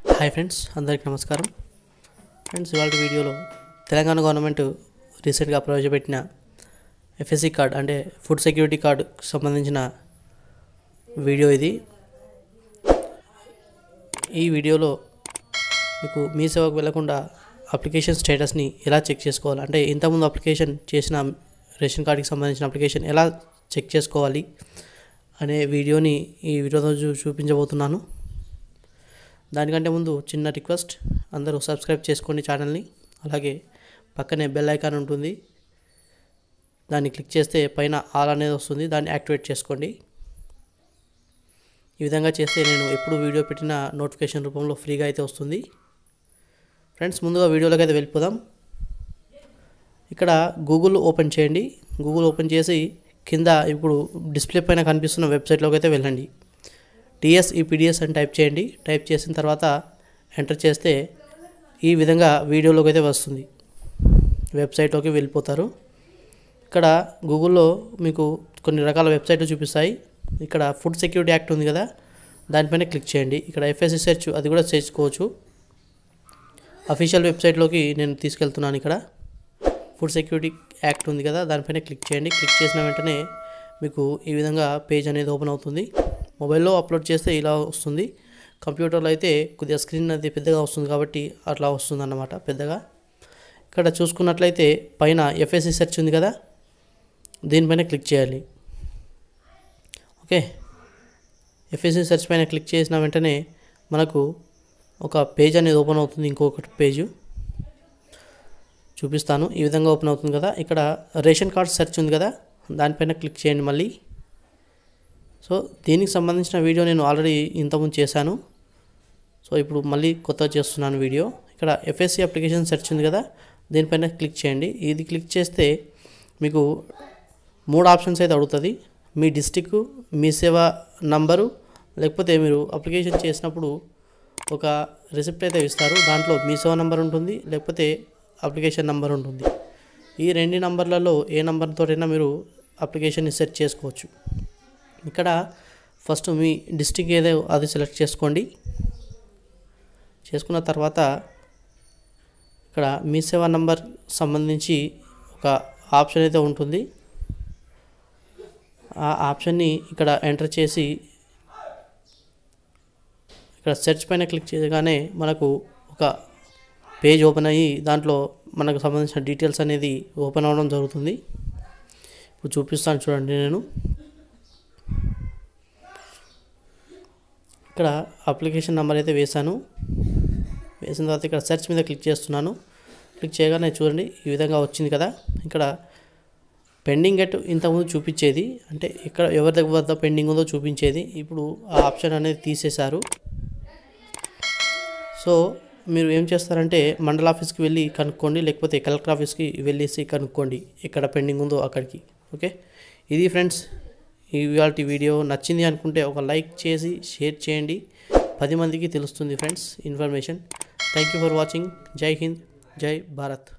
Hi friends, అందరికీ నమస్కారం. Friends, ఇవాళ వీడియోలో తెలంగాణ గవర్నమెంట్ రీసెంట్గా ప్రవేశపెట్టిన ఎఫ్ఎస్సి కార్డ్ అంటే ఫుడ్ సెక్యూరిటీ కార్డుకు సంబంధించిన వీడియో ఇది. ఈ వీడియోలో మీకు మీ సేవకు వెళ్లకుండా అప్లికేషన్ స్టేటస్ని ఎలా చెక్ చేసుకోవాలి, అంటే ఇంతకుముందు అప్లికేషన్ చేసిన రేషన్ కార్డుకి సంబంధించిన అప్లికేషన్ ఎలా చెక్ చేసుకోవాలి అనే వీడియోని ఈ వీడియోలో చూపించబోతున్నాను. దానికంటే ముందు చిన్న రిక్వెస్ట్, అందరూ సబ్స్క్రైబ్ చేసుకోండి ఛానల్ని. అలాగే పక్కనే బెల్ ఐకాన్ ఉంటుంది, దాన్ని క్లిక్ చేస్తే పైన ఆల్ అనేది వస్తుంది, దాన్ని యాక్టివేట్ చేసుకోండి. ఈ విధంగా చేస్తే నేను ఎప్పుడు వీడియో పెట్టిన నోటిఫికేషన్ రూపంలో ఫ్రీగా అయితే వస్తుంది. ఫ్రెండ్స్, ముందుగా వీడియోలోకి అయితే వెళ్ళిపోదాం. ఇక్కడ గూగుల్ ఓపెన్ చేయండి. గూగుల్ ఓపెన్ చేసి కింద ఇప్పుడు డిస్ప్లే పైన కనిపిస్తున్న వెబ్సైట్లోకి అయితే వెళ్ళండి. TSEPDS అని టైప్ చేయండి. టైప్ చేసిన తర్వాత ఎంటర్ చేస్తే ఈ విధంగా వీడియోలోకి అయితే వస్తుంది, వెబ్సైట్లోకి వెళ్ళిపోతారు. ఇక్కడ గూగుల్లో మీకు కొన్ని రకాల వెబ్సైట్లు చూపిస్తాయి. ఇక్కడ ఫుడ్ సెక్యూరిటీ యాక్ట్ ఉంది కదా, దానిపైన క్లిక్ చేయండి. ఇక్కడ FSC సెర్చ్ అది కూడా చేసుకోవచ్చు. అఫీషియల్ వెబ్సైట్లోకి నేను తీసుకెళ్తున్నాను. ఇక్కడ ఫుడ్ సెక్యూరిటీ యాక్ట్ ఉంది కదా, దానిపైన క్లిక్ చేయండి. క్లిక్ చేసిన వెంటనే మీకు ఈ విధంగా పేజ్ అనేది ఓపెన్ అవుతుంది. మొబైల్లో అప్లోడ్ చేస్తే ఇలా వస్తుంది, కంప్యూటర్లో అయితే కొద్దిగా స్క్రీన్ అది పెద్దగా వస్తుంది కాబట్టి అట్లా వస్తుంది అన్నమాట పెద్దగా. ఇక్కడ చూసుకున్నట్లయితే పైన FSC సెర్చ్ ఉంది కదా, దీనిపైన క్లిక్ చేయాలి. ఓకే, FSC సెర్చ్ పైన క్లిక్ చేసిన వెంటనే మనకు ఒక పేజ్ అనేది ఓపెన్ అవుతుంది. ఇంకొకటి పేజు చూపిస్తాను. ఈ విధంగా ఓపెన్ అవుతుంది కదా. ఇక్కడ రేషన్ కార్డ్ సెర్చ్ ఉంది కదా, దానిపైన క్లిక్ చేయండి మళ్ళీ. సో దీనికి సంబంధించిన వీడియో నేను ఆల్రెడీ ఇంతకుముందు చేశాను. సో ఇప్పుడు మళ్ళీ కొత్తగా చేస్తున్నాను వీడియో. ఇక్కడ FSC అప్లికేషన్ సెర్చ్ ఉంది కదా, దీనిపైన క్లిక్ చేయండి. ఇది క్లిక్ చేస్తే మీకు 3 ఆప్షన్స్ అయితే అడుగుతుంది. మీ డిస్టిక్, మీ సేవా నంబరు, లేకపోతే మీరు అప్లికేషన్ చేసినప్పుడు ఒక రిసిప్ట్ అయితే ఇస్తారు. దాంట్లో మీ సేవా నంబర్ ఉంటుంది, లేకపోతే అప్లికేషన్ నంబర్ ఉంటుంది. ఈ 2 నంబర్లలో ఏ నంబర్తోనైనా మీరు అప్లికేషన్ని సెర్చ్ చేసుకోవచ్చు. ఇక్కడ ఫస్ట్ మీ డిస్టిక్ ఏదో అది సెలెక్ట్ చేసుకోండి. చేసుకున్న తర్వాత ఇక్కడ మీ సేవా నంబర్ సంబంధించి ఒక ఆప్షన్ అయితే ఉంటుంది. ఆ ఆప్షన్ని ఇక్కడ ఎంటర్ చేసి ఇక్కడ సెర్చ్ పైన క్లిక్ చేయగానే మనకు ఒక పేజ్ ఓపెన్ అయ్యి దాంట్లో మనకు సంబంధించిన డీటెయిల్స్ అనేది ఓపెన్ అవ్వడం జరుగుతుంది. ఇప్పుడు చూపిస్తాను చూడండి. నేను ఇక్కడ అప్లికేషన్ నెంబర్ అయితే వేసాను. వేసిన తర్వాత ఇక్కడ సెర్చ్ మీద క్లిక్ చేస్తున్నాను. క్లిక్ చేయగానే చూడండి ఈ విధంగా వచ్చింది కదా. ఇక్కడ పెండింగ్ ఎట్ ఇంతకుముందు చూపించేది, అంటే ఇక్కడ ఎవరి దగ్గర వద్ద పెండింగ్ ఉందో చూపించేది. ఇప్పుడు ఆ ఆప్షన్ అనేది తీసేశారు. సో మీరు ఏం చేస్తారంటే మండల ఆఫీస్కి వెళ్ళి కనుక్కోండి, లేకపోతే కలెక్టర్ ఆఫీస్కి వెళ్ళేసి కనుక్కోండి ఎక్కడ పెండింగ్ ఉందో అక్కడికి. ఓకే, ఇది ఫ్రెండ్స్ ఇవాళ వీడియో. నచ్చింది అనుకుంటే ఒక లైక్ చేసి షేర్ చేయండి, 10 మందికి తెలుస్తుంది friends information. Thank you for watching. జై హింద్, జై భారత్.